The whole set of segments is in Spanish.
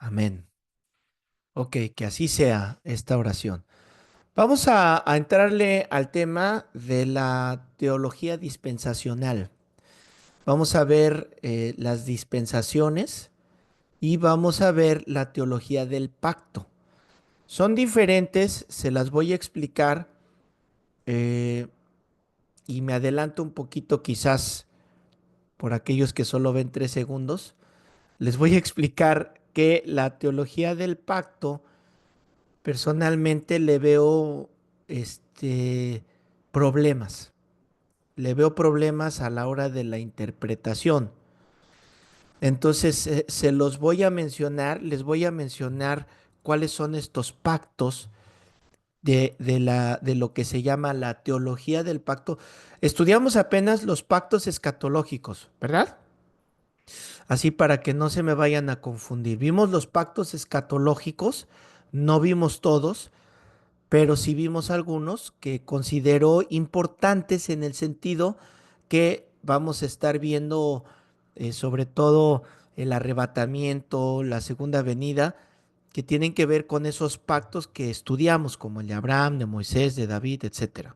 Amén. Ok, que así sea esta oración. Vamos a entrarle al tema de la teología dispensacional. Vamos a ver las dispensaciones y vamos a ver la teología del pacto. Son diferentes, se las voy a explicar eh, y me adelanto un poquito quizás por aquellos que solo ven 3 segundos. Les voy a explicar que la teología del pacto personalmente le veo problemas. Le veo problemas a la hora de la interpretación. Entonces, se los voy a mencionar, les voy a mencionar cuáles son estos pactos de lo que se llama la teología del pacto. Estudiamos apenas los pactos escatológicos, ¿verdad? Así para que no se me vayan a confundir. Vimos los pactos escatológicos, no vimos todos, pero sí vimos algunos que considero importantes en el sentido que vamos a estar viendo sobre todo el arrebatamiento, la segunda venida, que tienen que ver con esos pactos que estudiamos, como el de Abraham, de Moisés, de David, etcétera.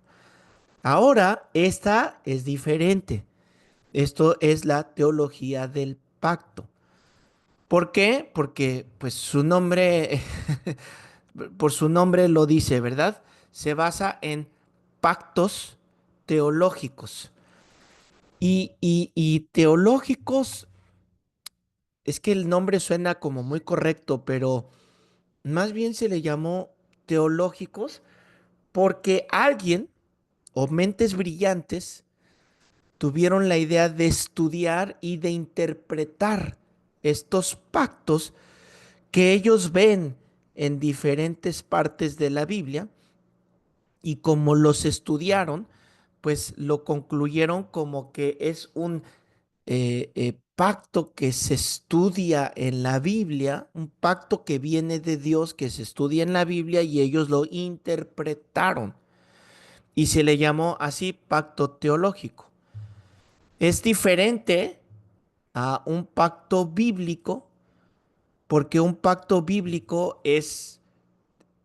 Ahora, esta es diferente. Esto es la teología del pacto. ¿Por qué? Porque pues su nombre por su nombre lo dice, ¿verdad? Se basa en pactos teológicos. Y teológicos, es que el nombre suena como muy correcto, pero más bien se le llamó teológicos porque alguien o mentes brillantes tuvieron la idea de estudiar y de interpretar estos pactos que ellos ven en diferentes partes de la Biblia y como los estudiaron, pues lo concluyeron como que es un pacto que se estudia en la Biblia, un pacto que viene de Dios, que se estudia en la Biblia y ellos lo interpretaron y se le llamó así pacto teológico. Es diferente a un pacto bíblico porque un pacto bíblico es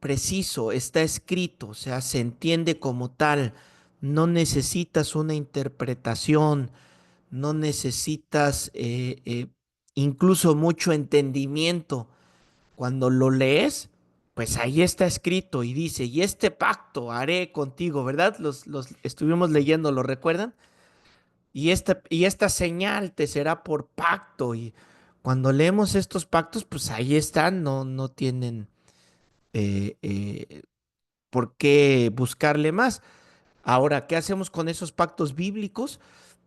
preciso, está escrito, o sea, se entiende como tal. No necesitas una interpretación, no necesitas incluso mucho entendimiento. Cuando lo lees, pues ahí está escrito y dice, y este pacto haré contigo, ¿verdad? Los estuvimos leyendo, ¿lo recuerdan? Y esta señal te será por pacto. Y cuando leemos estos pactos, pues ahí están, no tienen eh, eh, por qué buscarle más. Ahora, ¿qué hacemos con esos pactos bíblicos?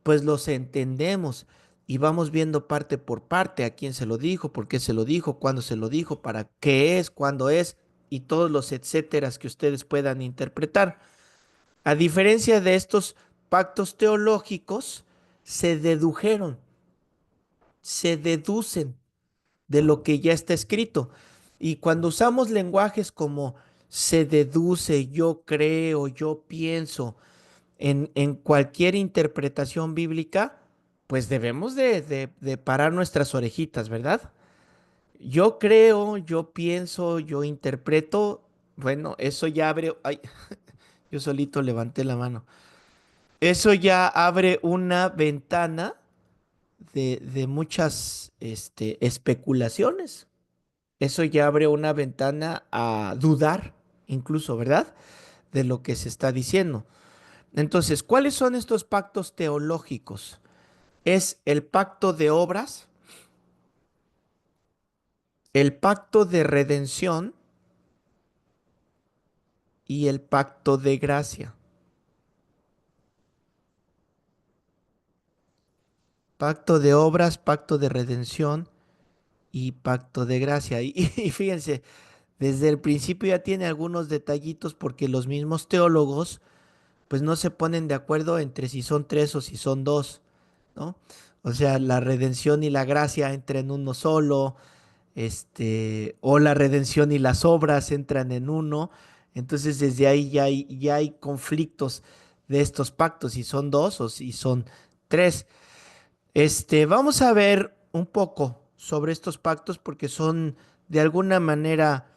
Pues los entendemos y vamos viendo parte por parte a quién se lo dijo, por qué se lo dijo, cuándo se lo dijo, para qué es, cuándo es y todos los etcéteras que ustedes puedan interpretar. A diferencia de estos pactos teológicos, se dedujeron, se deducen de lo que ya está escrito. Y cuando usamos lenguajes como se deduce, yo creo, yo pienso, en cualquier interpretación bíblica, pues debemos de parar nuestras orejitas, ¿verdad? Yo creo, yo pienso, yo interpreto, bueno, eso ya abre, ay, yo solito levanté la mano. Eso ya abre una ventana de muchas especulaciones. Eso ya abre una ventana a dudar, incluso, ¿verdad? De lo que se está diciendo. Entonces, ¿cuáles son estos pactos teológicos? Es el pacto de obras, el pacto de redención y el pacto de gracia. Pacto de obras, pacto de redención y pacto de gracia. Y fíjense, desde el principio ya tiene algunos detallitos porque los mismos teólogos pues no se ponen de acuerdo entre si son tres o si son dos, ¿no? O sea, la redención y la gracia entran en uno solo, o la redención y las obras entran en uno. Entonces, desde ahí ya hay conflictos de estos pactos, si son dos o si son tres. Vamos a ver un poco sobre estos pactos porque son de alguna manera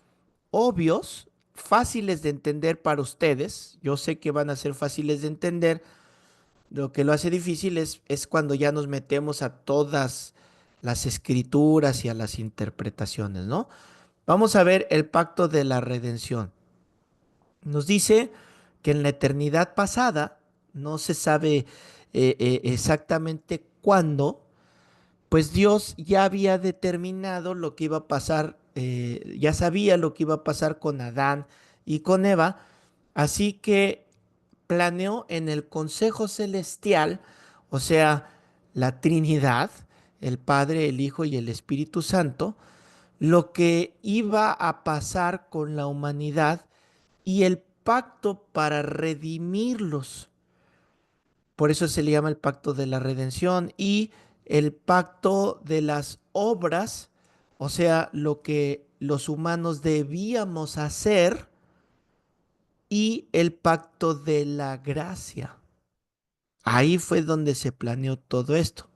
obvios, fáciles de entender para ustedes. Yo sé que van a ser fáciles de entender. Lo que lo hace difícil es cuando ya nos metemos a todas las escrituras y a las interpretaciones, ¿no? Vamos a ver el pacto de la redención. Nos dice que en la eternidad pasada, no se sabe exactamente cuándo, pues Dios ya había determinado lo que iba a pasar, ya sabía lo que iba a pasar con Adán y con Eva, así que planeó en el Consejo Celestial, o sea, la Trinidad, el Padre, el Hijo y el Espíritu Santo, lo que iba a pasar con la humanidad y el pacto para redimirlos. Por eso se le llama el pacto de la redención y el pacto de las obras, o sea, lo que los humanos debíamos hacer, y el pacto de la gracia. Ahí fue donde se planeó todo esto.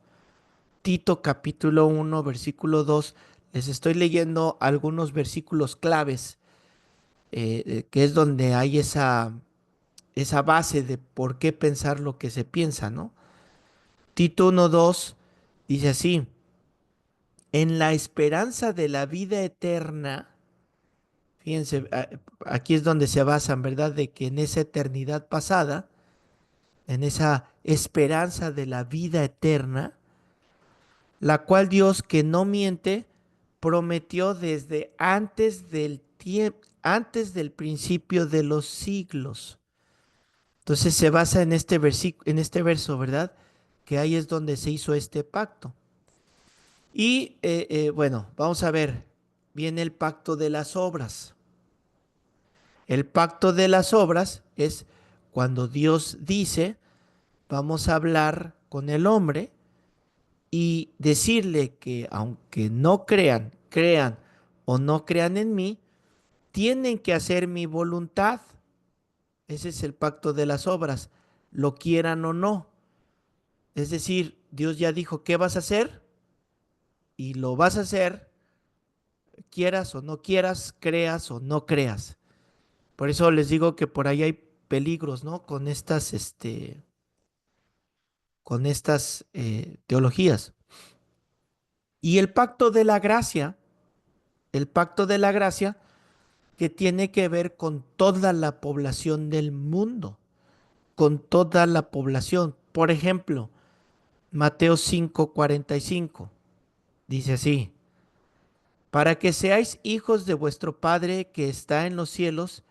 Tito capítulo 1, versículo 2. Les estoy leyendo algunos versículos claves, que es donde hay esa base de por qué pensar lo que se piensa, ¿no? Tito 1:2 dice así: en la esperanza de la vida eterna, fíjense, aquí es donde se basan, ¿verdad? De que en esa eternidad pasada, en esa esperanza de la vida eterna, la cual Dios, que no miente, prometió desde antes del tiempo, antes del principio de los siglos. Entonces se basa en este en este verso, ¿verdad? Que ahí es donde se hizo este pacto. Y bueno, vamos a ver, viene el pacto de las obras. El pacto de las obras es cuando Dios dice, vamos a hablar con el hombre y decirle que aunque no crean, crean o no crean en mí, tienen que hacer mi voluntad. Ese es el pacto de las obras, lo quieran o no. Es decir, Dios ya dijo qué vas a hacer y lo vas a hacer, quieras o no quieras, creas o no creas. Por eso les digo que por ahí hay peligros, ¿no? Con estas teologías. Y el pacto de la gracia, que tiene que ver con toda la población del mundo, con toda la población. Por ejemplo, Mateo 5:45 dice así: para que seáis hijos de vuestro Padre que está en los cielos,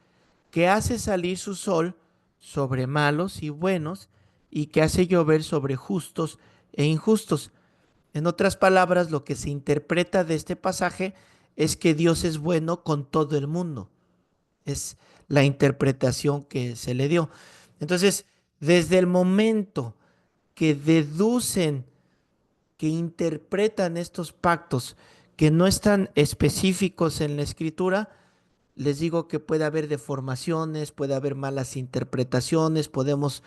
que hace salir su sol sobre malos y buenos, y que hace llover sobre justos e injustos. En otras palabras, lo que se interpreta de este pasaje es que Dios es bueno con todo el mundo. Es la interpretación que se le dio. Entonces, desde el momento que deducen, que interpretan estos pactos que no están específicos en la escritura, les digo que puede haber deformaciones, puede haber malas interpretaciones, podemos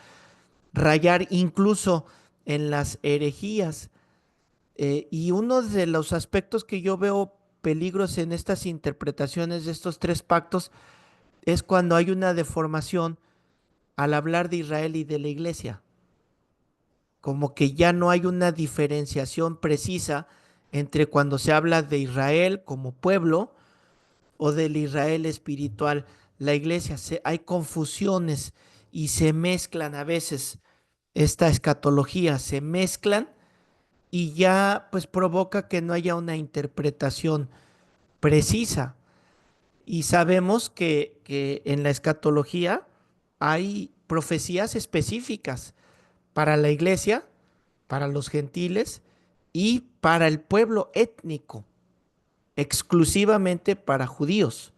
rayar incluso en las herejías. Y uno de los aspectos que yo veo peligros en estas interpretaciones de estos tres pactos es cuando hay una deformación al hablar de Israel y de la iglesia, como que ya no hay una diferenciación precisa entre cuando se habla de Israel como pueblo o del Israel espiritual. La iglesia, hay confusiones y se mezclan a veces, esta escatología, se mezclan y ya pues provoca que no haya una interpretación precisa. Y sabemos que en la escatología hay profecías específicas para la iglesia, para los gentiles y para el pueblo étnico, exclusivamente para judíos,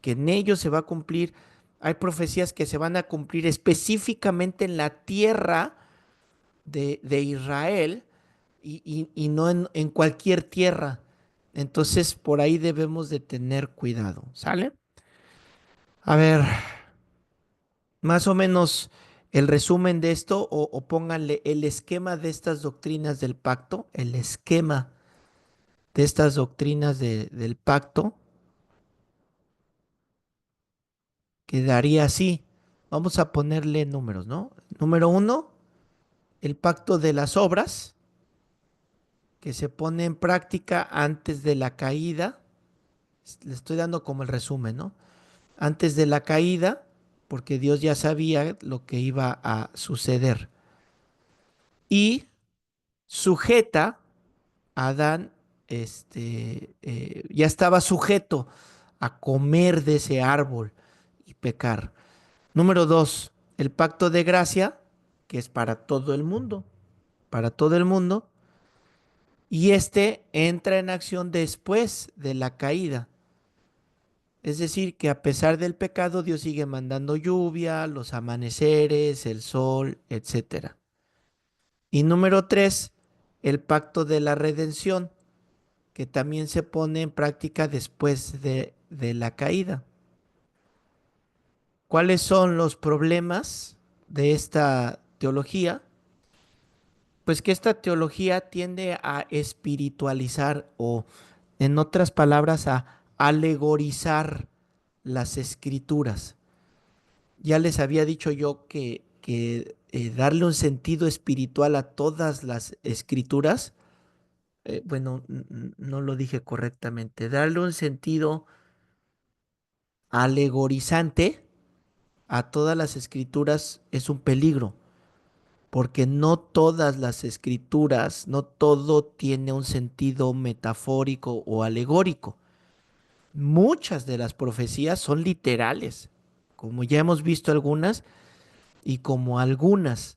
que en ellos se va a cumplir. Hay profecías que se van a cumplir específicamente en la tierra de Israel y no en cualquier tierra. Entonces, por ahí debemos de tener cuidado, ¿sale? A ver, más o menos el resumen de esto, o pónganle el esquema de estas doctrinas del pacto, el esquema de estas doctrinas del pacto. quedaría así. Vamos a ponerle números, ¿no? Número uno, el pacto de las obras, que se pone en práctica antes de la caída. Le estoy dando como el resumen, ¿no? Antes de la caída, porque Dios ya sabía lo que iba a suceder. Y sujeta a Adán, ya estaba sujeto a comer de ese árbol y pecar. Número dos, el pacto de gracia, que es para todo el mundo, y este entra en acción después de la caída. Es decir, que a pesar del pecado, Dios sigue mandando lluvia, los amaneceres, el sol, etcétera. Y número tres, el pacto de la redención, que también se pone en práctica después de la caída. ¿Cuáles son los problemas de esta teología? Pues que esta teología tiende a espiritualizar o, en otras palabras, a alegorizar las escrituras. Ya les había dicho yo que darle un sentido espiritual a todas las escrituras, bueno, no lo dije correctamente, darle un sentido alegorizante a todas las escrituras es un peligro, porque no todas las escrituras, no todo tiene un sentido metafórico o alegórico. Muchas de las profecías son literales, como ya hemos visto algunas, y como algunas.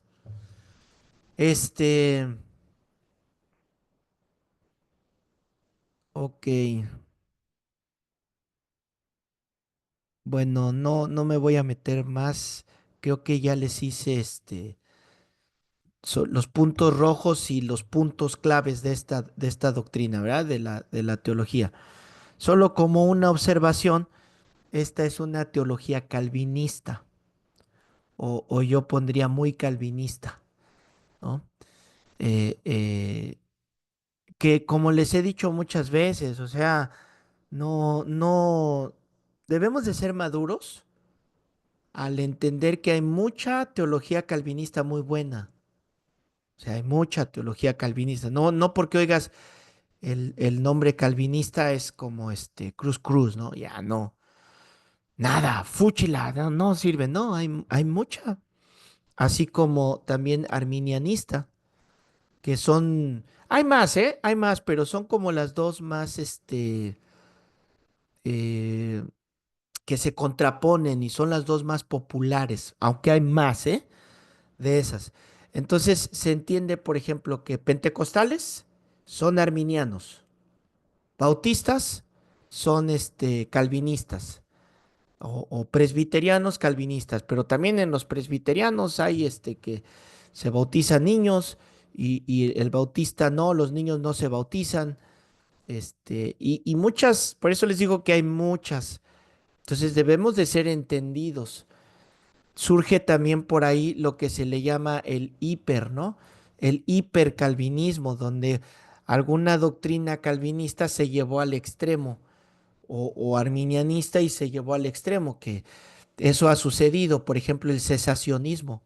Este, ok, bueno, no me voy a meter más. Creo que ya les hice los puntos rojos y los puntos claves de esta doctrina, ¿verdad? De la teología. Solo como una observación, esta es una teología calvinista, o yo pondría muy calvinista, ¿no? Eh, eh, que como les he dicho muchas veces, o sea, no, debemos de ser maduros al entender que hay mucha teología calvinista muy buena. O sea, hay mucha teología calvinista. No porque oigas el nombre calvinista es como Cruz Cruz, ¿no? Ya no. Nada, fúchila, no sirve, no, hay mucha. Así como también arminianista, que son, hay más, ¿eh? Hay más, pero son como las dos más, eh, que se contraponen y son las dos más populares, aunque hay más, ¿eh? De esas. Entonces se entiende, por ejemplo, que pentecostales son arminianos, bautistas son calvinistas o presbiterianos calvinistas, pero también en los presbiterianos hay que se bautizan niños y el bautista no, los niños no se bautizan, y muchas, por eso les digo que hay muchas. Entonces debemos de ser entendidos. Surge también por ahí lo que se le llama el hiper, ¿no? El hipercalvinismo, donde alguna doctrina calvinista se llevó al extremo o arminianista y se llevó al extremo, que eso ha sucedido, por ejemplo, el cesacionismo.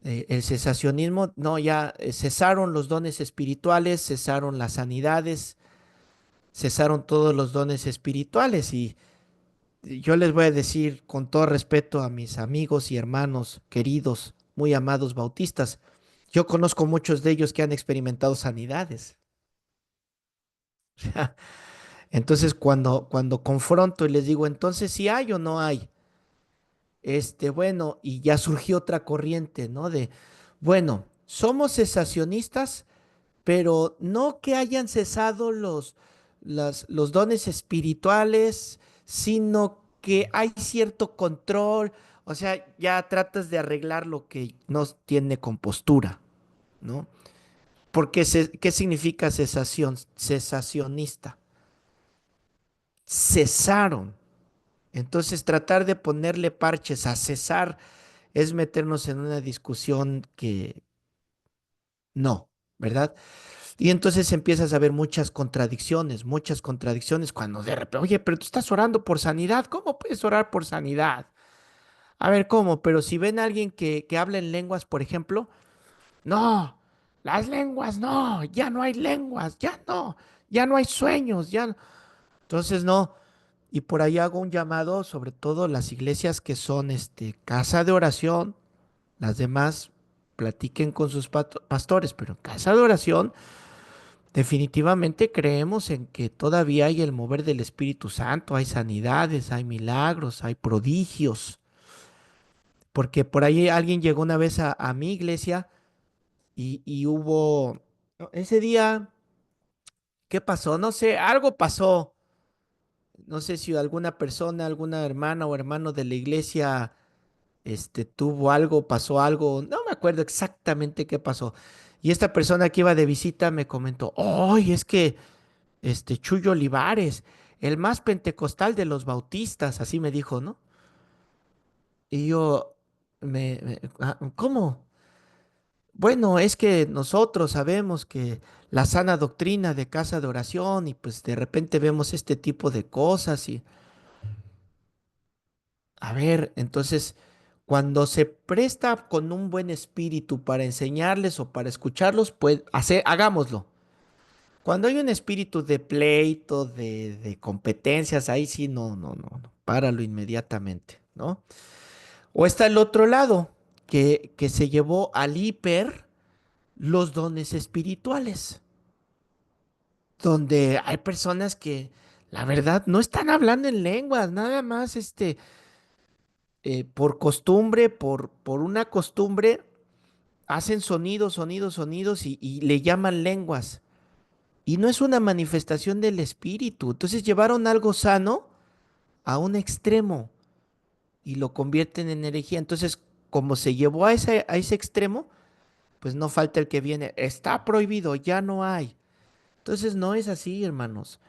El cesacionismo, no, ya cesaron los dones espirituales, cesaron las sanidades, cesaron todos los dones espirituales y yo les voy a decir con todo respeto a mis amigos y hermanos queridos, muy amados bautistas, yo conozco muchos de ellos que han experimentado sanidades. Entonces, cuando confronto y les digo, entonces si hay o no hay, bueno, y ya surgió otra corriente, ¿no? Bueno, somos cesacionistas, pero no que hayan cesado los dones espirituales, sino que hay cierto control, o sea, ya tratas de arreglar lo que no tiene compostura, ¿no? Porque, ¿qué significa cesación? Cesacionista. Cesaron. Entonces, tratar de ponerle parches a cesar es meternos en una discusión que no, ¿verdad? Y entonces empiezas a ver muchas contradicciones cuando de repente, oye, pero tú estás orando por sanidad, ¿cómo puedes orar por sanidad? A ver, ¿cómo? Pero si ven a alguien que habla en lenguas, por ejemplo, no, las lenguas no, ya no hay lenguas, ya no, ya no hay sueños, ya no. Entonces no. Y por ahí hago un llamado, sobre todo las iglesias que son casa de oración, las demás platiquen con sus pastores, pero en casa de oración definitivamente creemos en que todavía hay el mover del Espíritu Santo, hay sanidades, hay milagros, hay prodigios, porque por ahí alguien llegó una vez a mi iglesia y hubo, ese día, ¿qué pasó? No sé, algo pasó. No sé si alguna persona, alguna hermana o hermano de la iglesia, tuvo algo, pasó algo, no me acuerdo exactamente qué pasó. Y esta persona que iba de visita me comentó, ¡ay, es que Chuyo Olivares, el más pentecostal de los bautistas, así me dijo, ¿no? Y yo, ¿cómo? Bueno, es que nosotros sabemos que la sana doctrina de casa de oración y pues de repente vemos este tipo de cosas y, a ver, entonces, cuando se presta con un buen espíritu para enseñarles o para escucharlos, pues hagámoslo. Cuando hay un espíritu de pleito, de competencias, ahí sí, no, páralo inmediatamente, ¿no? O está el otro lado, que se llevó al hiper los dones espirituales, donde hay personas que, la verdad, no están hablando en lenguas, nada más, por costumbre, por una costumbre, hacen sonidos, sonidos, sonidos y le llaman lenguas. Y no es una manifestación del espíritu. Entonces llevaron algo sano a un extremo y lo convierten en herejía. Entonces, como se llevó a ese extremo, pues no falta el que viene. Está prohibido, ya no hay. Entonces no es así, hermanos.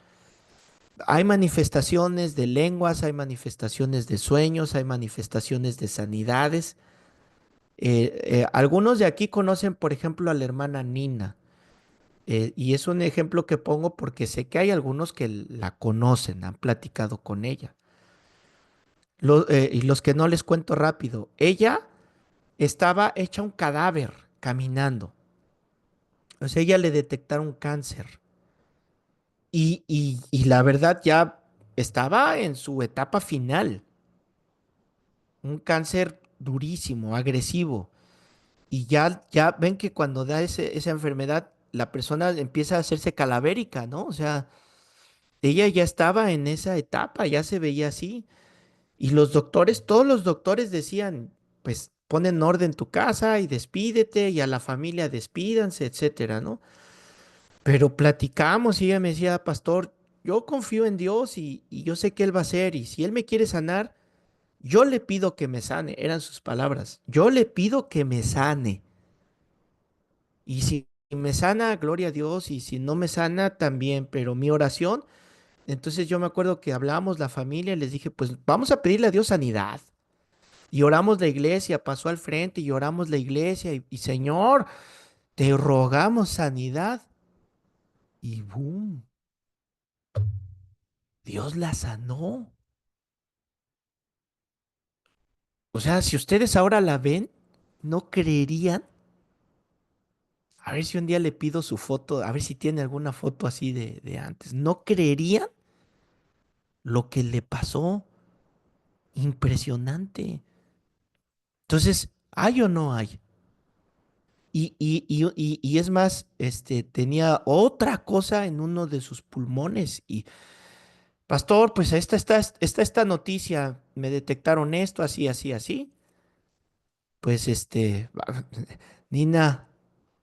Hay manifestaciones de lenguas, hay manifestaciones de sueños, hay manifestaciones de sanidades. Algunos de aquí conocen, por ejemplo, a la hermana Nina. Y es un ejemplo que pongo porque sé que hay algunos que la conocen, han platicado con ella. Y los que no les cuento rápido, ella estaba hecha un cadáver caminando. O sea, ella le detectaron cáncer. Y la verdad ya estaba en su etapa final. Un cáncer durísimo, agresivo. Y ya ven que cuando da esa enfermedad, la persona empieza a hacerse calavérica, ¿no? O sea, ella ya estaba en esa etapa, ya se veía así. Y los doctores, todos los doctores decían, pues pon en orden tu casa y despídete y a la familia despídanse, etcétera, ¿no? Pero platicamos y ella me decía, pastor, yo confío en Dios y yo sé que Él va a hacer y si Él me quiere sanar, yo le pido que me sane, eran sus palabras, yo le pido que me sane. Y si me sana, gloria a Dios, y si no me sana, también, pero mi oración, entonces yo me acuerdo que hablábamos la familia y les dije, pues vamos a pedirle a Dios sanidad. Y oramos la iglesia, pasó al frente y oramos la iglesia y Señor, te rogamos sanidad. Y boom, Dios la sanó. O sea, si ustedes ahora la ven, no creerían. A ver si un día le pido su foto, a ver si tiene alguna foto así de antes. No creerían lo que le pasó. Impresionante. Entonces, ¿hay o no hay? Y es más, tenía otra cosa en uno de sus pulmones. Y, pastor, pues esta noticia, me detectaron esto, así, así, así. Pues, Nina,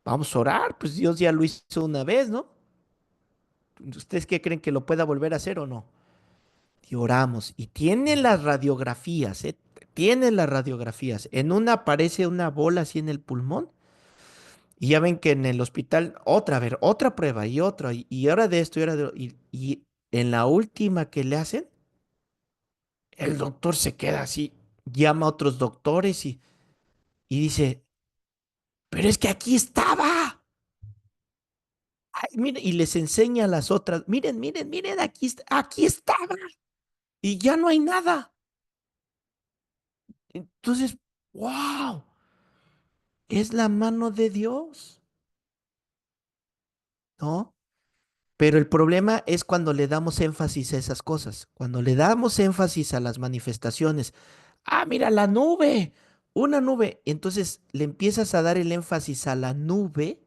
vamos a orar, pues Dios ya lo hizo una vez, ¿no? ¿Ustedes qué creen que lo pueda volver a hacer o no? Y oramos. Y tiene las radiografías, ¿eh? Tiene las radiografías. En una aparece una bola así en el pulmón. Y ya ven que en el hospital, otra, a ver, otra prueba y otra. Y ahora de esto y ahora de. Y en la última que le hacen, el doctor se queda así, llama a otros doctores y dice, pero es que aquí estaba. Ay, mire, y les enseña a las otras, miren, miren, miren, aquí, aquí estaba, y ya no hay nada. Entonces, wow, es la mano de Dios, ¿no? Pero el problema es cuando le damos énfasis a esas cosas, cuando le damos énfasis a las manifestaciones. Ah, mira la nube, una nube. Entonces le empiezas a dar el énfasis a la nube.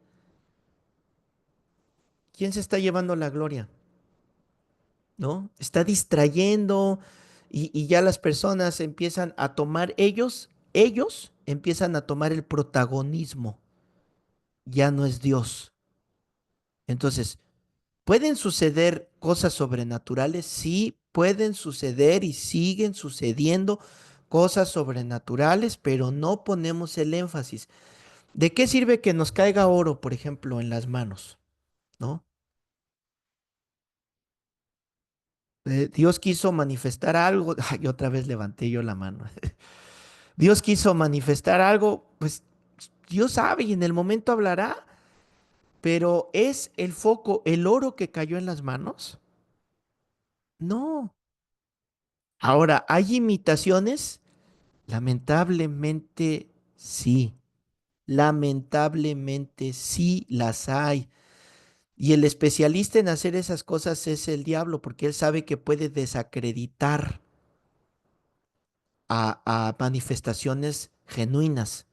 ¿Quién se está llevando la gloria? ¿No? Está distrayendo y ya las personas empiezan a tomar, ellos empiezan a tomar el protagonismo. Ya no es Dios. Entonces, ¿pueden suceder cosas sobrenaturales? Sí, pueden suceder y siguen sucediendo cosas sobrenaturales, pero no ponemos el énfasis. ¿De qué sirve que nos caiga oro, por ejemplo, en las manos? ¿No? Dios quiso manifestar algo. Ay, otra vez levanté yo la mano. Dios quiso manifestar algo, pues Dios sabe y en el momento hablará, pero ¿es el foco el oro que cayó en las manos? No. Ahora, ¿hay imitaciones? Lamentablemente sí, lamentablemente sí las hay. Y el especialista en hacer esas cosas es el diablo, porque él sabe que puede desacreditar a manifestaciones genuinas,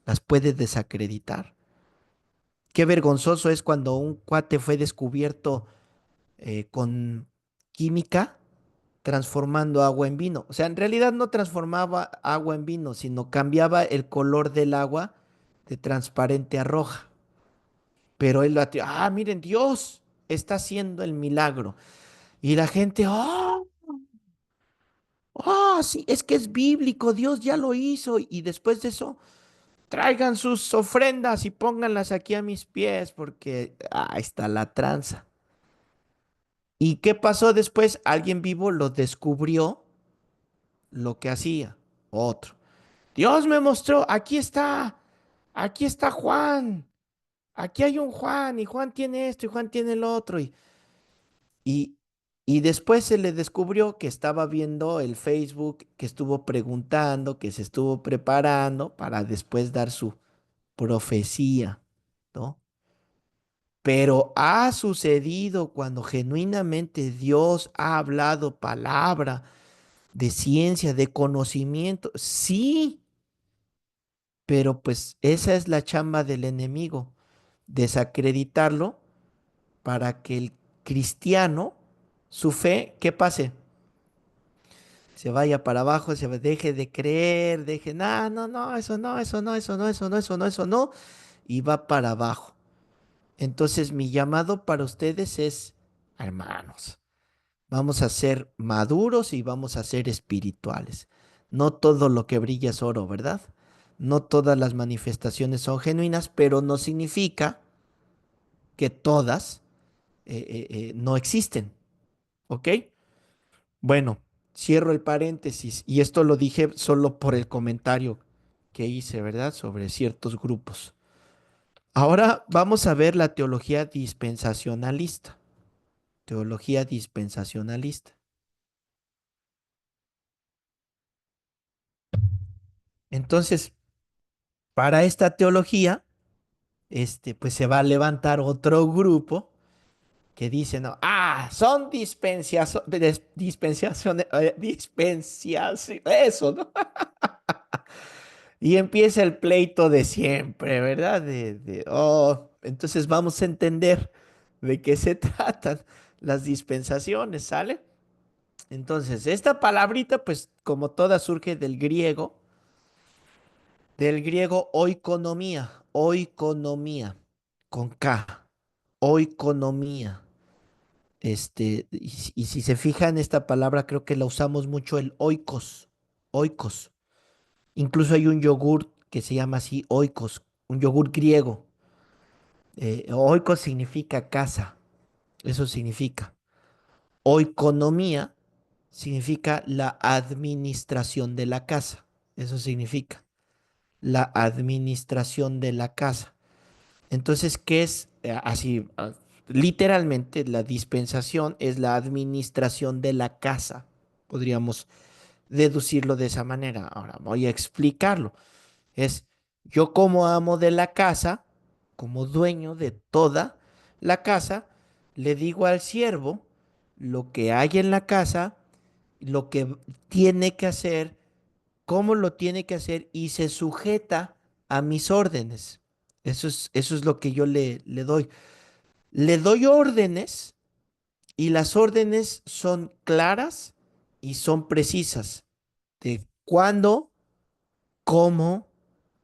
las puede desacreditar. Qué vergonzoso es cuando un cuate fue descubierto con química transformando agua en vino. O sea, en realidad no transformaba agua en vino, sino cambiaba el color del agua de transparente a roja. Pero él lo ah, miren, Dios está haciendo el milagro. Y la gente, sí, es que es bíblico, Dios ya lo hizo. Y después de eso, traigan sus ofrendas y pónganlas aquí a mis pies, porque ahí está la tranza. ¿Y qué pasó después? Alguien vivo lo descubrió lo que hacía. Otro. Dios me mostró, aquí está Juan, aquí hay un Juan, y Juan tiene esto, y Juan tiene el otro, y, y después se le descubrió que estaba viendo el Facebook, que estuvo preguntando, que se estuvo preparando para después dar su profecía, ¿no? Pero ha sucedido cuando genuinamente Dios ha hablado palabra de ciencia, de conocimiento, sí, pero pues esa es la chamba del enemigo, desacreditarlo para que el cristiano, su fe, ¿qué pase? Se vaya para abajo, deje de creer, deje, no, no, no, eso no, eso no, eso no, eso no, eso no, eso no, y va para abajo. Entonces mi llamado para ustedes es, hermanos, vamos a ser maduros y vamos a ser espirituales. No todo lo que brilla es oro, ¿verdad? No todas las manifestaciones son genuinas, pero no significa que todas no existen, ¿ok? Bueno, cierro el paréntesis y esto lo dije solo por el comentario que hice, ¿verdad? Sobre ciertos grupos. Ahora vamos a ver la teología dispensacionalista. Teología dispensacionalista. Entonces, para esta teología, pues se va a levantar otro grupo que dice, no, son dispensaciones, eso, ¿no? Y empieza el pleito de siempre, ¿verdad? Entonces vamos a entender de qué se tratan las dispensaciones, ¿sale? Entonces, esta palabrita, pues como toda surge del griego oikonomía, con K, oikonomía. Y si se fijan, esta palabra creo que la usamos mucho el oikos, oikos. Incluso hay un yogur que se llama así, oikos, un yogur griego. Oikos significa casa, eso significa. Oikonomía significa la administración de la casa, eso significa. La administración de la casa. Entonces, ¿qué es así? Literalmente, la dispensación es la administración de la casa. Podríamos deducirlo de esa manera. Ahora voy a explicarlo. Es yo como amo de la casa, como dueño de toda la casa, le digo al siervo lo que hay en la casa, lo que tiene que hacer, cómo lo tiene que hacer y se sujeta a mis órdenes. Eso es lo que yo le doy. Le doy órdenes y las órdenes son claras y son precisas de cuándo, cómo,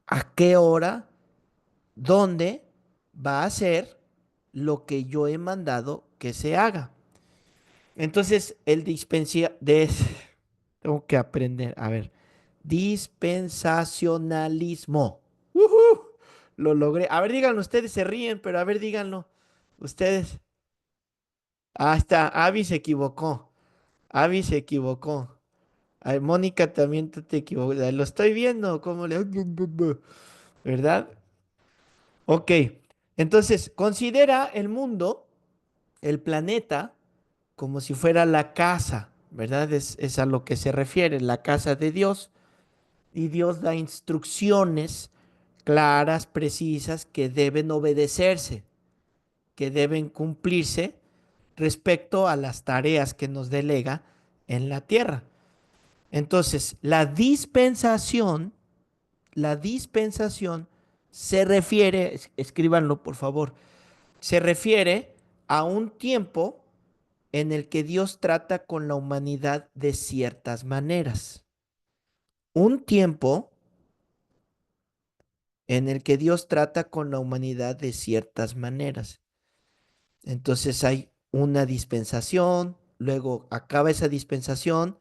a qué hora, dónde va a ser lo que yo he mandado que se haga. Entonces, el dispensia de tengo que aprender, a ver, dispensacionalismo. ¡Uhú! Lo logré. A ver, díganlo, ustedes se ríen, pero a ver, díganlo. Ustedes. Ah, está, Avi se equivocó. Avi se equivocó. Ay, Mónica también tú te equivocas. Lo estoy viendo, ¿cómo le... ¿Verdad? Ok. Entonces, considera el mundo, el planeta, como si fuera la casa, ¿verdad? Es a lo que se refiere, la casa de Dios. Y Dios da instrucciones claras, precisas, que deben obedecerse, que deben cumplirse respecto a las tareas que nos delega en la tierra. Entonces, la dispensación se refiere, escríbanlo por favor, se refiere a un tiempo en el que Dios trata con la humanidad de ciertas maneras. Un tiempo en el que Dios trata con la humanidad de ciertas maneras. Entonces hay una dispensación, luego acaba esa dispensación,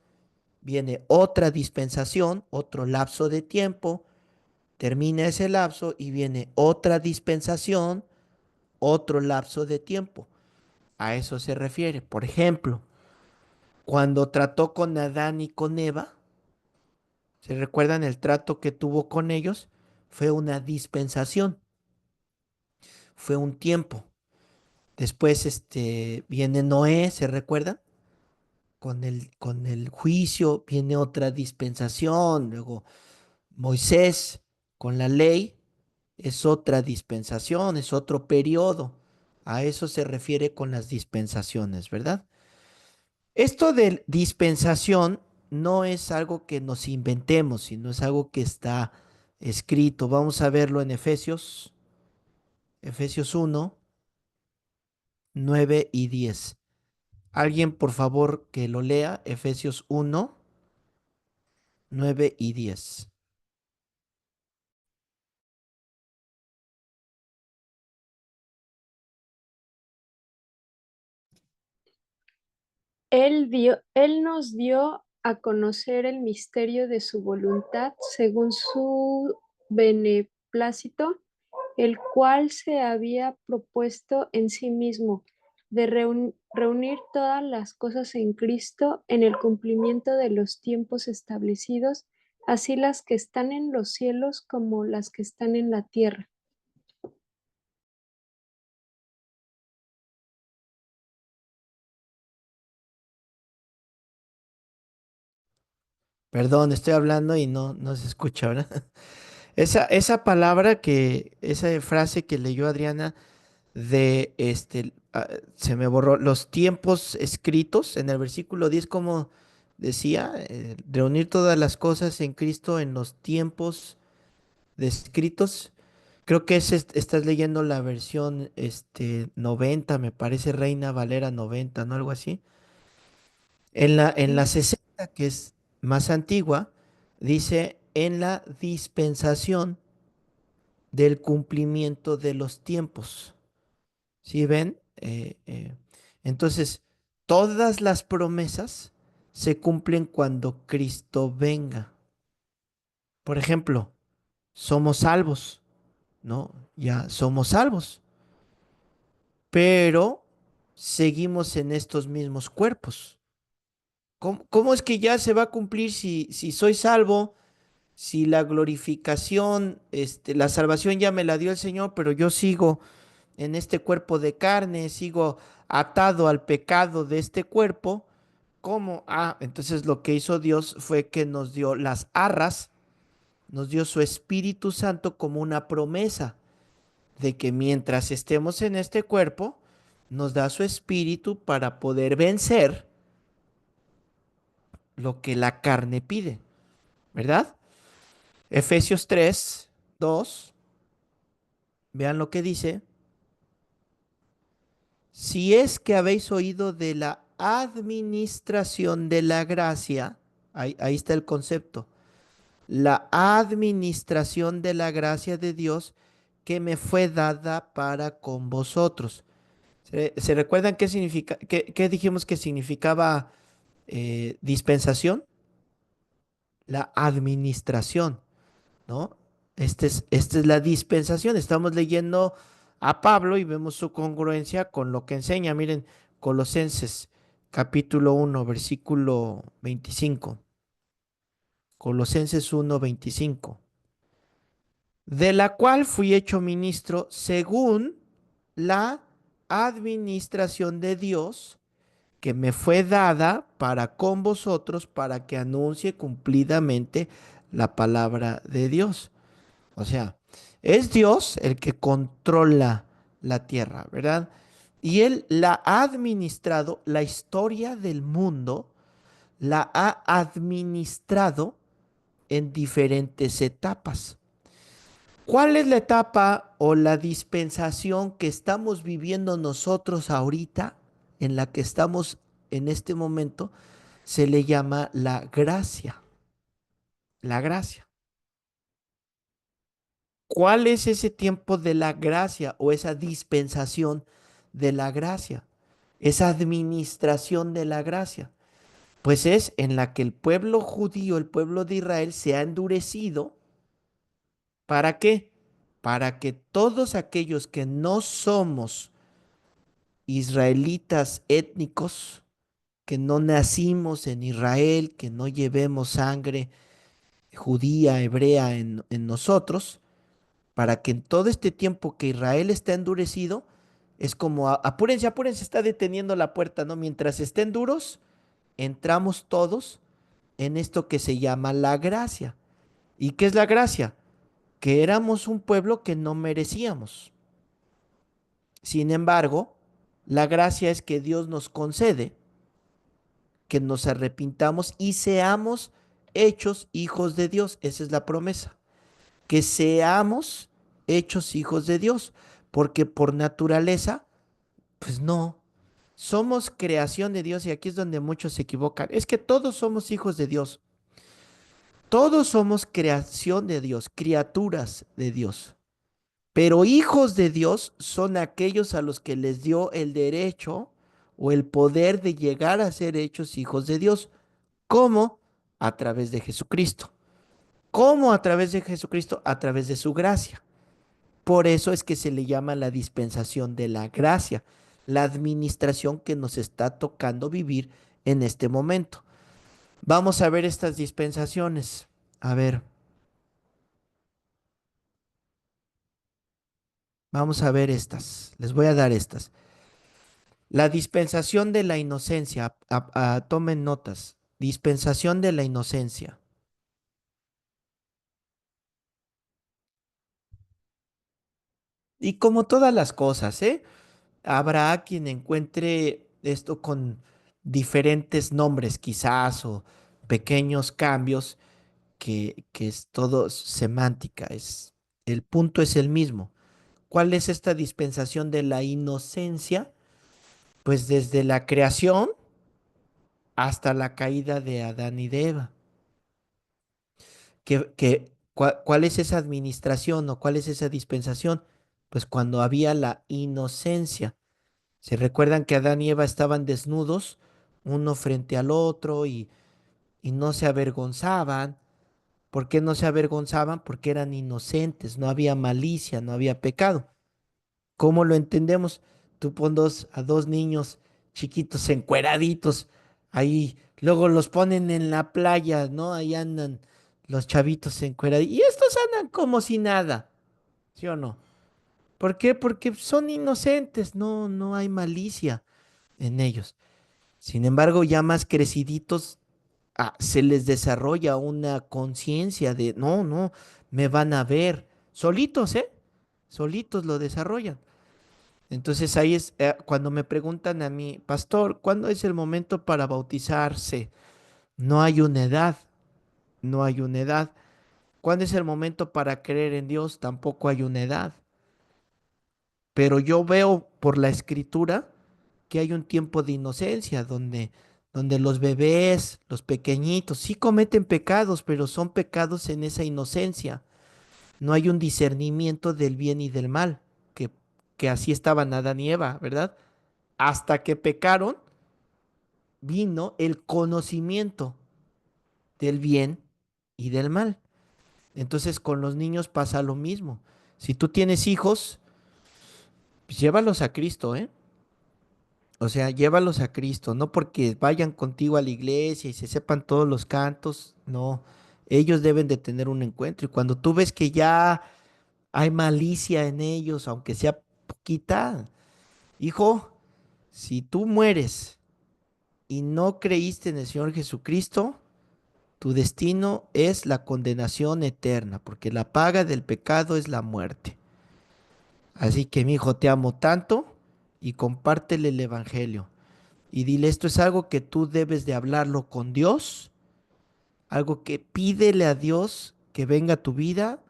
viene otra dispensación, otro lapso de tiempo, termina ese lapso y viene otra dispensación, otro lapso de tiempo. A eso se refiere. Por ejemplo, cuando trató con Adán y con Eva, ¿se recuerdan el trato que tuvo con ellos? Fue una dispensación, fue un tiempo. Después viene Noé, ¿se recuerdan? Con el juicio viene otra dispensación. Luego Moisés con la ley es otra dispensación, es otro periodo. A eso se refiere con las dispensaciones, ¿verdad? Esto de dispensación no es algo que nos inventemos, sino es algo que está escrito. Vamos a verlo en Efesios, Efesios 1, 9 y 10. Alguien, por favor, que lo lea, Efesios 1, 9 y 10. Él nos dio a conocer el misterio de su voluntad según su beneplácito, el cual se había propuesto en sí mismo de reunir todas las cosas en Cristo en el cumplimiento de los tiempos establecidos, así las que están en los cielos como las que están en la tierra. Perdón, estoy hablando y no se escucha, ¿verdad? Esa palabra esa frase que leyó Adriana de se me borró los tiempos escritos en el versículo 10 como decía, reunir todas las cosas en Cristo en los tiempos descritos. Creo que estás leyendo la versión 90, me parece Reina Valera 90, ¿no? Algo así. En la Sí. 60, que es más antigua, dice en la dispensación del cumplimiento de los tiempos. ¿Sí ven? Entonces, todas las promesas se cumplen cuando Cristo venga. Por ejemplo, somos salvos, ¿no? Ya somos salvos, pero seguimos en estos mismos cuerpos. ¿Cómo es que ya se va a cumplir si soy salvo, si la glorificación, la salvación ya me la dio el Señor, pero yo sigo en este cuerpo de carne, sigo atado al pecado de este cuerpo. ¿Cómo? Ah, entonces lo que hizo Dios fue que nos dio las arras, nos dio su Espíritu Santo como una promesa de que mientras estemos en este cuerpo, nos da su Espíritu para poder vencer lo que la carne pide, ¿verdad? Efesios 3, 2, vean lo que dice. Si es que habéis oído de la administración de la gracia, ahí está el concepto, la administración de la gracia de Dios que me fue dada para con vosotros. ¿Se recuerdan qué significa, qué dijimos que significaba dispensación? La administración, ¿no? Esta es la dispensación. Estamos leyendo a Pablo y vemos su congruencia con lo que enseña. Miren, Colosenses capítulo 1, versículo 25. Colosenses 1, 25. De la cual fui hecho ministro según la administración de Dios que me fue dada para con vosotros para que anuncie cumplidamente la palabra de Dios. O sea, es Dios el que controla la tierra, ¿verdad? Y Él la ha administrado, la historia del mundo la ha administrado en diferentes etapas. ¿Cuál es la etapa o la dispensación que estamos viviendo nosotros ahorita, en la que estamos en este momento? Se le llama la gracia, la gracia. ¿Cuál es ese tiempo de la gracia o esa dispensación de la gracia? Esa administración de la gracia. Pues es en la que el pueblo judío, el pueblo de Israel, se ha endurecido. ¿Para qué? Para que todos aquellos que no somos israelitas étnicos, que no nacimos en Israel, que no llevemos sangre judía, hebrea en nosotros, para que en todo este tiempo que Israel está endurecido, es como, apúrense, apúrense, está deteniendo la puerta, ¿no? Mientras estén duros, entramos todos en esto que se llama la gracia. ¿Y qué es la gracia? Que éramos un pueblo que no merecíamos. Sin embargo, la gracia es que Dios nos concede que nos arrepintamos y seamos hechos hijos de Dios. Esa es la promesa. Que seamos hechos hijos de Dios. Porque por naturaleza, pues no. Somos creación de Dios y aquí es donde muchos se equivocan. Es que todos somos hijos de Dios. Todos somos creación de Dios, criaturas de Dios. Pero hijos de Dios son aquellos a los que les dio el derecho o el poder de llegar a ser hechos hijos de Dios. ¿Cómo? A través de Jesucristo. ¿Cómo a través de Jesucristo? A través de su gracia. Por eso es que se le llama la dispensación de la gracia, la administración que nos está tocando vivir en este momento. Vamos a ver estas dispensaciones. A ver, vamos a ver estas. Les voy a dar estas. La dispensación de la inocencia. Tomen notas. Dispensación de la inocencia. Y como todas las cosas, ¿eh? Habrá quien encuentre esto con diferentes nombres, quizás, o pequeños cambios, que es todo semántica. El punto es el mismo. ¿Cuál es esta dispensación de la inocencia? Pues desde la creación hasta la caída de Adán y de Eva. ¿Cuál es esa administración o cuál es esa dispensación? Pues cuando había la inocencia. ¿Se recuerdan que Adán y Eva estaban desnudos, uno frente al otro y no se avergonzaban? ¿Por qué no se avergonzaban? Porque eran inocentes, no había malicia, no había pecado. ¿Cómo lo entendemos? Tú pon a dos niños chiquitos encueraditos ahí, luego los ponen en la playa, ¿no? Ahí andan los chavitos encueraditos y estos andan como si nada, ¿sí o no? ¿Por qué? Porque son inocentes, no, no hay malicia en ellos. Sin embargo, ya más creciditos, se les desarrolla una conciencia de, no, no, me van a ver. Solitos, ¿eh? Solitos lo desarrollan. Entonces ahí es cuando me preguntan a mí, pastor, ¿cuándo es el momento para bautizarse? No hay una edad, no hay una edad. ¿Cuándo es el momento para creer en Dios? Tampoco hay una edad. Pero yo veo por la escritura que hay un tiempo de inocencia donde los bebés, los pequeñitos, sí cometen pecados, pero son pecados en esa inocencia. No hay un discernimiento del bien y del mal, que así estaban Adán y Eva, ¿verdad? Hasta que pecaron, vino el conocimiento del bien y del mal. Entonces con los niños pasa lo mismo. Si tú tienes hijos, pues llévalos a Cristo, ¿eh? O sea, llévalos a Cristo, no porque vayan contigo a la iglesia y se sepan todos los cantos, no. Ellos deben de tener un encuentro. Y cuando tú ves que ya hay malicia en ellos, aunque sea poquita, hijo, si tú mueres y no creíste en el Señor Jesucristo, tu destino es la condenación eterna, porque la paga del pecado es la muerte. Así que, mi hijo, te amo tanto y compártele el evangelio. Y dile, esto es algo que tú debes de hablarlo con Dios, algo que pídele a Dios que venga a tu vida,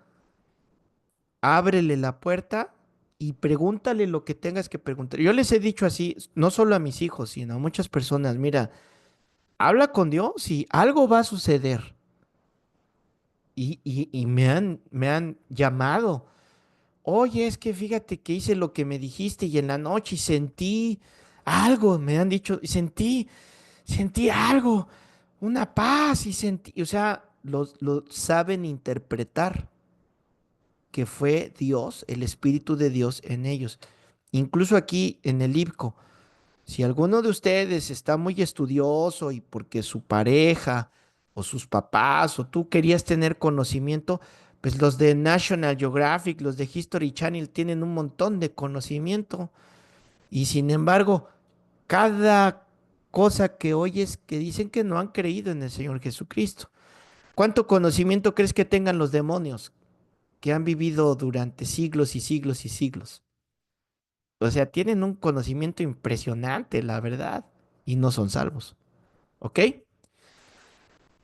ábrele la puerta y pregúntale lo que tengas que preguntar. Yo les he dicho así, no solo a mis hijos, sino a muchas personas, mira, habla con Dios y algo va a suceder. Y me han llamado. Oye, es que fíjate que hice lo que me dijiste y en la noche y sentí algo, me han dicho, y sentí algo, una paz y sentí, o sea, lo saben interpretar que fue Dios, el Espíritu de Dios en ellos. Incluso aquí en el IBCO, si alguno de ustedes está muy estudioso y porque su pareja o sus papás o tú querías tener conocimiento, pues los de National Geographic, los de History Channel tienen un montón de conocimiento y sin embargo, cada cosa que oyes que dicen que no han creído en el Señor Jesucristo. ¿Cuánto conocimiento crees que tengan los demonios que han vivido durante siglos y siglos y siglos? O sea, tienen un conocimiento impresionante, la verdad, y no son salvos. ¿Ok?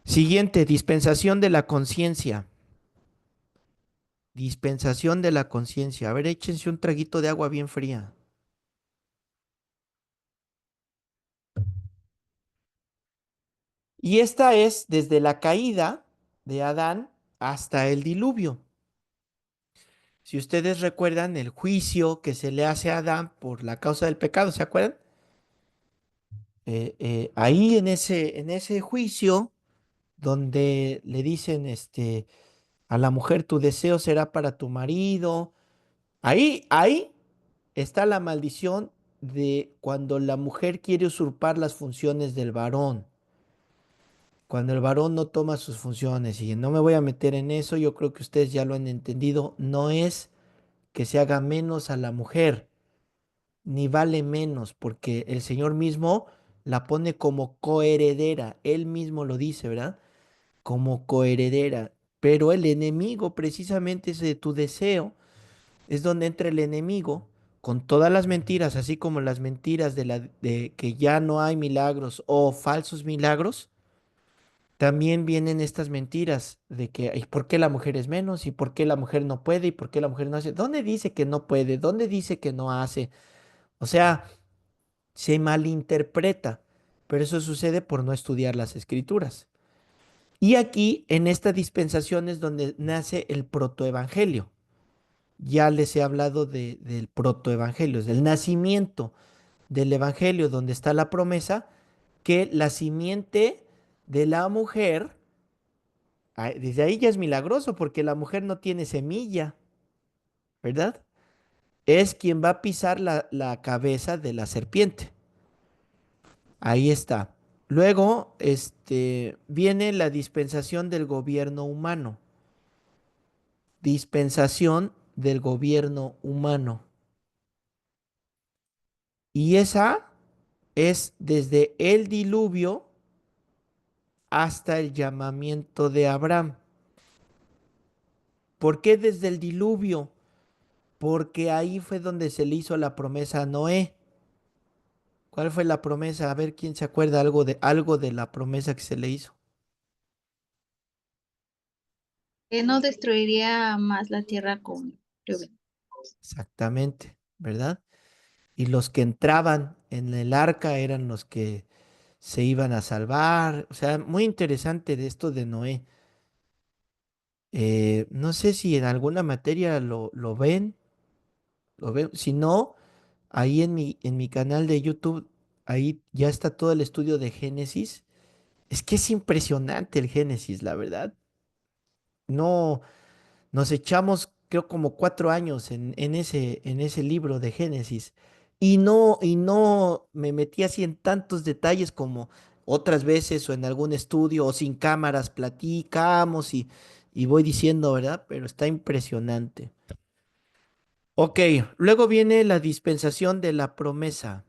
Siguiente, dispensación de la conciencia. Dispensación de la conciencia. A ver, échense un traguito de agua bien fría. Y esta es desde la caída de Adán hasta el diluvio. Si ustedes recuerdan el juicio que se le hace a Adán por la causa del pecado, ¿se acuerdan? Ahí en ese juicio, donde le dicen a la mujer, tu deseo será para tu marido, ahí está la maldición de cuando la mujer quiere usurpar las funciones del varón, cuando el varón no toma sus funciones, y no me voy a meter en eso, yo creo que ustedes ya lo han entendido, no es que se haga menos a la mujer ni vale menos, porque el Señor mismo la pone como coheredera, Él mismo lo dice, ¿verdad? Como coheredera. Pero el enemigo, precisamente ese de tu deseo, es donde entra el enemigo con todas las mentiras, así como las mentiras de que ya no hay milagros o falsos milagros. También vienen estas mentiras de que, ¿y por qué la mujer es menos? ¿Y por qué la mujer no puede? ¿Y por qué la mujer no hace? ¿Dónde dice que no puede? ¿Dónde dice que no hace? O sea, se malinterpreta, pero eso sucede por no estudiar las escrituras. Y aquí, en esta dispensación, es donde nace el protoevangelio. Ya les he hablado del protoevangelio, es del nacimiento del evangelio, donde está la promesa que la simiente de la mujer, desde ahí ya es milagroso, porque la mujer no tiene semilla, ¿verdad? Es quien va a pisar la cabeza de la serpiente. Ahí está. Luego, viene la dispensación del gobierno humano. Dispensación del gobierno humano. Y esa es desde el diluvio hasta el llamamiento de Abraham. ¿Por qué desde el diluvio? Porque ahí fue donde se le hizo la promesa a Noé. ¿Cuál fue la promesa? A ver quién se acuerda algo de la promesa que se le hizo. Que no destruiría más la tierra con lluvia. Exactamente, ¿verdad? Y los que entraban en el arca eran los que se iban a salvar. O sea, muy interesante de esto de Noé. No sé si en alguna materia lo ven, lo ven. Si no, ahí en mi canal de YouTube, ahí ya está todo el estudio de Génesis. Es que es impresionante el Génesis, la verdad. No, nos echamos, creo, como 4 años en ese libro de Génesis. Y no me metí así en tantos detalles como otras veces o en algún estudio o sin cámaras platicamos y voy diciendo, ¿verdad? Pero está impresionante. Ok, luego viene la dispensación de la promesa.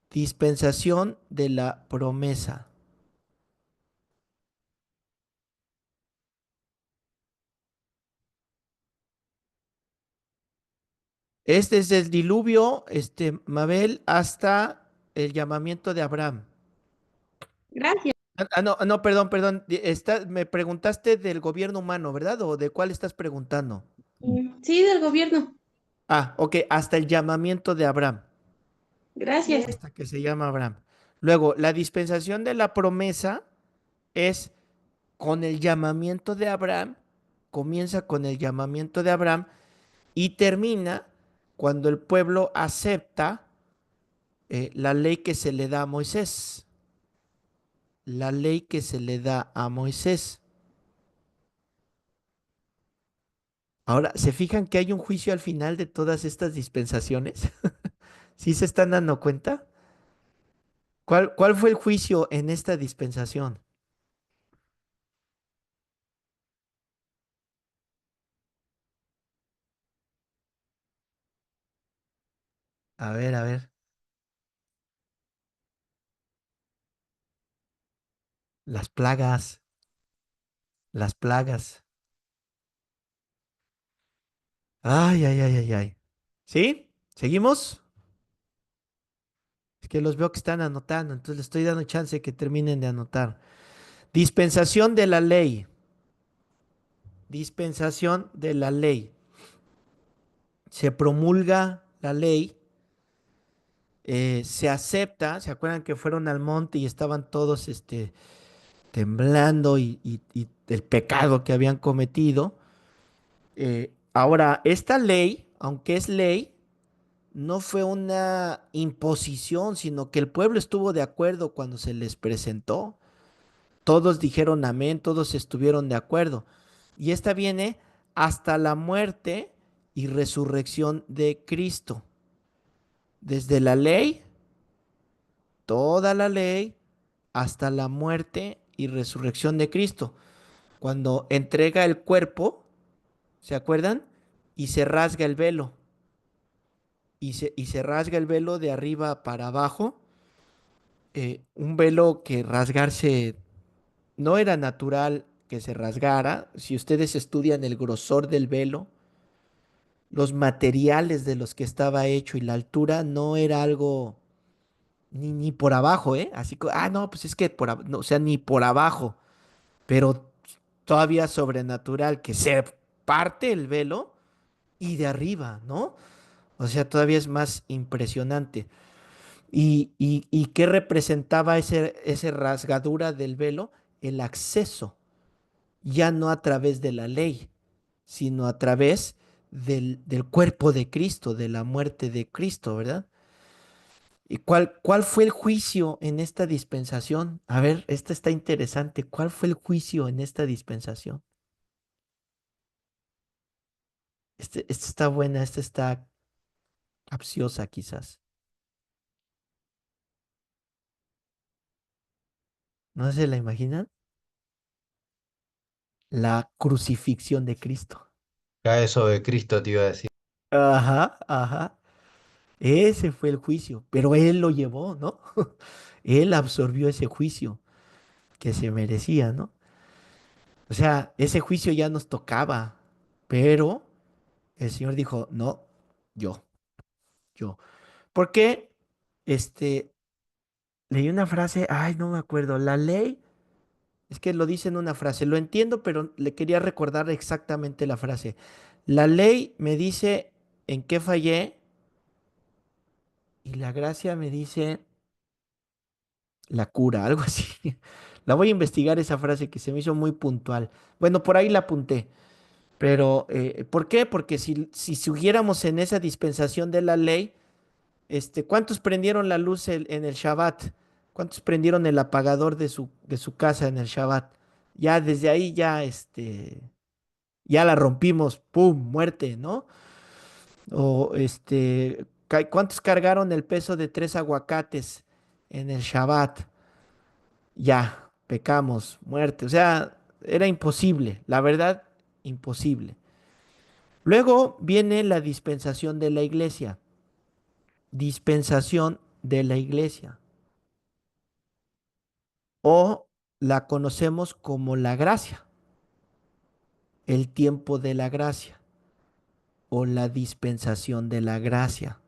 Dispensación de la promesa. Es desde el diluvio, Mabel, hasta el llamamiento de Abraham. Gracias. No, perdón, perdón. Me preguntaste del gobierno humano, ¿verdad? ¿O de cuál estás preguntando? Sí, del gobierno. Ah, ok, hasta el llamamiento de Abraham, Gracias. hasta que se llama Abraham. Luego, la dispensación de la promesa es con el llamamiento de Abraham, comienza con el llamamiento de Abraham y termina cuando el pueblo acepta la ley que se le da a Moisés. La ley que se le da a Moisés. Ahora, ¿se fijan que hay un juicio al final de todas estas dispensaciones? ¿Sí se están dando cuenta? ¿Cuál fue el juicio en esta dispensación? A ver, las plagas, las plagas. Ay, ay, ay, ay, ay. ¿Sí? ¿Seguimos? Es que los veo que están anotando, entonces les estoy dando chance de que terminen de anotar. Dispensación de la ley. Dispensación de la ley. Se promulga la ley, se acepta. ¿Se acuerdan que fueron al monte y estaban todos temblando y el pecado que habían cometido? Ahora, esta ley, aunque es ley, no fue una imposición, sino que el pueblo estuvo de acuerdo cuando se les presentó. Todos dijeron amén, todos estuvieron de acuerdo. Y esta viene hasta la muerte y resurrección de Cristo. Desde la ley, toda la ley, hasta la muerte y resurrección de Cristo. Cuando entrega el cuerpo, ¿se acuerdan? Y se rasga el velo. Y se rasga el velo de arriba para abajo. Un velo que rasgarse no era natural que se rasgara. Si ustedes estudian el grosor del velo, los materiales de los que estaba hecho y la altura no era algo ni por abajo, ¿eh? Así que, no, pues es que no, o sea, ni por abajo, pero todavía sobrenatural que se parte el velo y de arriba, ¿no? O sea, todavía es más impresionante. ¿Y qué representaba ese rasgadura del velo? El acceso, ya no a través de la ley, sino a través del cuerpo de Cristo, de la muerte de Cristo, ¿verdad? ¿Y cuál fue el juicio en esta dispensación? A ver, esta está interesante. ¿Cuál fue el juicio en esta dispensación? Esta está buena, esta está capciosa quizás. ¿No se la imaginan? la crucifixión de Cristo. Cae sobre Cristo, te iba a decir. Ajá, ajá. Ese fue el juicio, pero él lo llevó, ¿no? Él absorbió ese juicio que se merecía, ¿no? O sea, ese juicio ya nos tocaba, pero el Señor dijo, no, yo, yo. ¿Por qué? Este, leí una frase, ay, no me acuerdo, la ley, es que lo dice en una frase, lo entiendo, pero le quería recordar exactamente la frase. La ley me dice en qué fallé y la gracia me dice la cura, algo así. La voy a investigar esa frase que se me hizo muy puntual. Bueno, por ahí la apunté. Pero, ¿por qué? Porque si siguiéramos en esa dispensación de la ley, ¿cuántos prendieron la luz en el Shabbat? ¿Cuántos prendieron el apagador de su casa en el Shabbat? Ya desde ahí ya la rompimos, ¡pum! Muerte, ¿no? O ¿cuántos cargaron el peso de 3 aguacates en el Shabbat? Ya, pecamos, muerte. O sea, era imposible, la verdad, imposible. Luego viene la dispensación de la iglesia. Dispensación de la iglesia. O la conocemos como la gracia, el tiempo de la gracia o la dispensación de la gracia.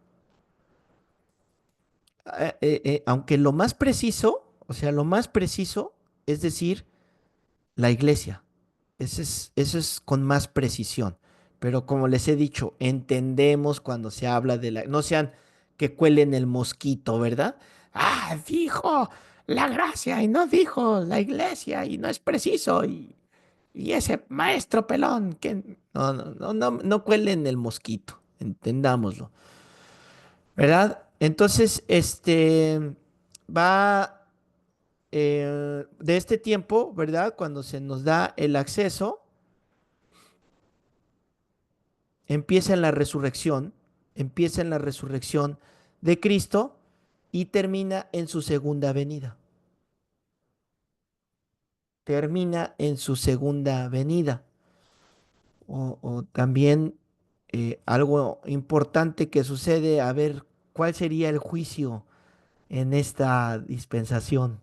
Aunque lo más preciso, o sea, lo más preciso es decir, la iglesia. Eso es con más precisión. Pero como les he dicho, entendemos cuando se habla de la... No sean que cuelen el mosquito, ¿verdad? Ah, dijo la gracia y no dijo la iglesia y no es preciso. Y ese maestro pelón que... No, no, no, no, no cuelen el mosquito. Entendámoslo. ¿Verdad? Entonces, va de este tiempo, ¿verdad? Cuando se nos da el acceso empieza en la resurrección de Cristo y termina en su segunda venida. Termina en su segunda venida. O también algo importante que sucede, a ver, ¿cuál sería el juicio en esta dispensación?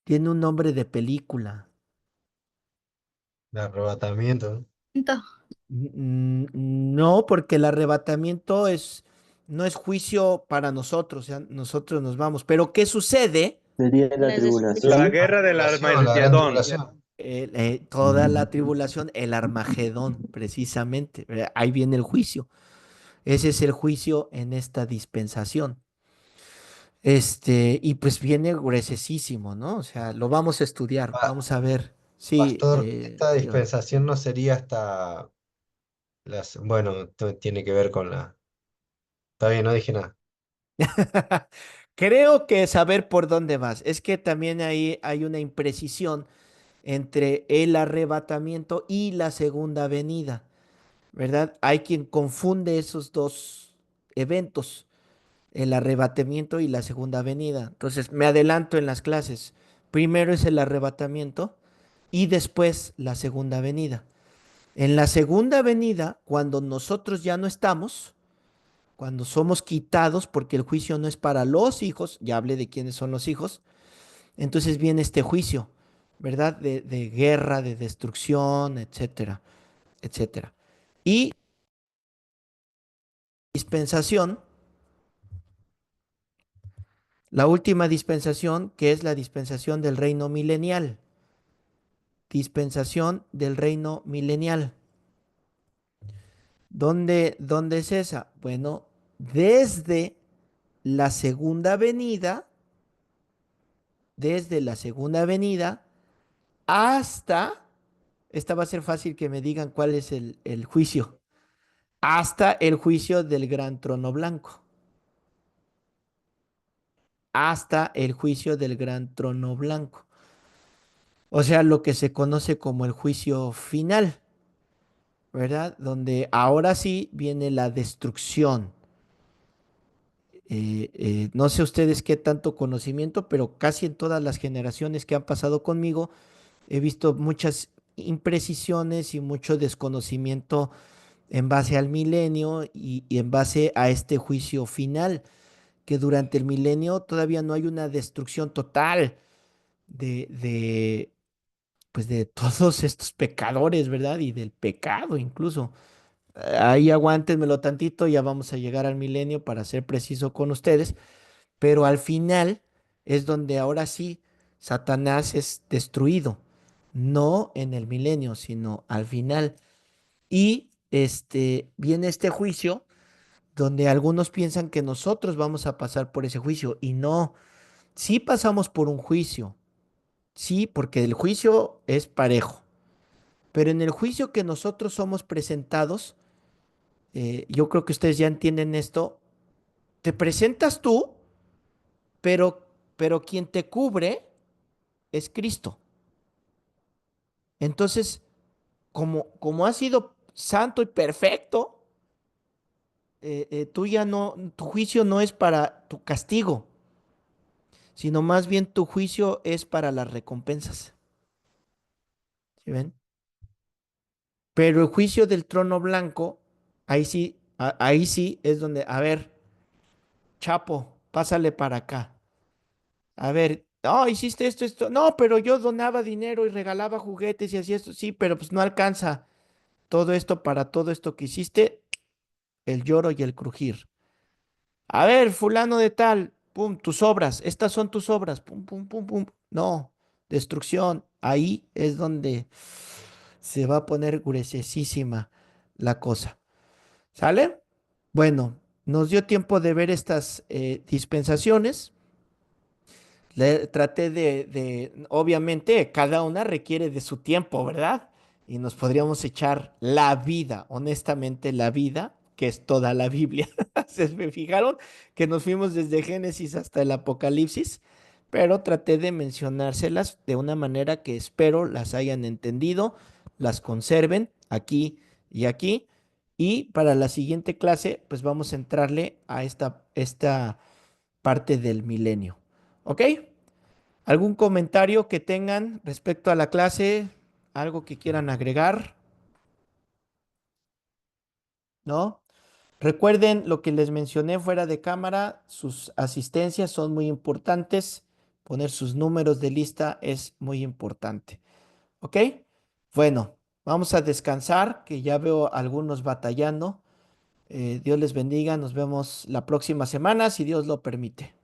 Tiene un nombre de película. El arrebatamiento, ¿no? No, porque el arrebatamiento no es juicio para nosotros, o sea, nosotros nos vamos. Pero ¿qué sucede? Sería la La La tribulación. destrucción. guerra del La gran Armagedón. tribulación. Toda la tribulación, el Armagedón, precisamente. Ahí viene el juicio. Ese es el juicio en esta dispensación. Y pues viene gruesísimo, ¿no? O sea, lo vamos a estudiar, Pa- vamos a ver. Sí, Pastor, esta dígame. dispensación no sería hasta las... Bueno, tiene que ver con la... Está bien, no dije nada. Creo que saber por dónde vas. Es que también ahí hay una imprecisión entre el arrebatamiento y la segunda venida, ¿verdad? Hay quien confunde esos dos eventos, el arrebatamiento y la segunda venida. Entonces, me adelanto en las clases. Primero es el arrebatamiento y después la segunda venida. En la segunda venida, cuando nosotros ya no estamos, cuando somos quitados, porque el juicio no es para los hijos, ya hablé de quiénes son los hijos, entonces viene este juicio, ¿verdad? De guerra, de destrucción, etcétera, etcétera. Y dispensación, la última dispensación, que es la dispensación del reino milenial. Dispensación del reino milenial. ¿Dónde es esa? Bueno, desde la segunda venida, desde la segunda venida hasta, esta va a ser fácil que me digan cuál es el juicio, hasta el juicio del gran trono blanco, hasta el juicio del gran trono blanco. O sea, lo que se conoce como el juicio final, ¿verdad? Donde ahora sí viene la destrucción. No sé ustedes qué tanto conocimiento, pero casi en todas las generaciones que han pasado conmigo, he visto muchas imprecisiones y mucho desconocimiento en base al milenio y en base a este juicio final, que durante el milenio todavía no hay una destrucción total de pues de todos estos pecadores, ¿verdad? Y del pecado incluso. Ahí aguántenmelo tantito, ya vamos a llegar al milenio para ser preciso con ustedes, pero al final es donde ahora sí Satanás es destruido, no en el milenio, sino al final. Y viene este juicio donde algunos piensan que nosotros vamos a pasar por ese juicio y no, sí pasamos por un juicio, sí, porque el juicio es parejo, pero en el juicio que nosotros somos presentados, yo creo que ustedes ya entienden esto, te presentas tú, pero, pero quien te cubre es Cristo. Entonces, como has sido santo y perfecto, tú ya no, tu juicio no es para tu castigo, sino más bien tu juicio es para las recompensas. ¿Sí ven? Pero el juicio del trono blanco, ahí sí, ahí sí es donde, a ver, Chapo, pásale para acá. A ver, no, hiciste esto, esto. No, pero yo donaba dinero y regalaba juguetes y hacía esto. Sí, pero pues no alcanza todo esto para todo esto que hiciste, el lloro y el crujir. A ver, fulano de tal, pum, tus obras, estas son tus obras, pum, pum, pum, pum. No, destrucción. Ahí es donde se va a poner gruesísima la cosa. ¿Sale? Bueno, nos dio tiempo de ver estas dispensaciones. Traté obviamente, cada una requiere de su tiempo, ¿verdad? Y nos podríamos echar la vida, honestamente, la vida, que es toda la Biblia. ¿Se me fijaron que nos fuimos desde Génesis hasta el Apocalipsis? Pero traté de mencionárselas de una manera que espero las hayan entendido, las conserven aquí y aquí. Y para la siguiente clase, pues vamos a entrarle a esta parte del milenio. ¿Ok? ¿Algún comentario que tengan respecto a la clase? ¿Algo que quieran agregar? ¿No? Recuerden lo que les mencioné fuera de cámara, sus asistencias son muy importantes. Poner sus números de lista es muy importante. ¿Ok? Bueno, vamos a descansar, que ya veo algunos batallando. Dios les bendiga. Nos vemos la próxima semana, si Dios lo permite.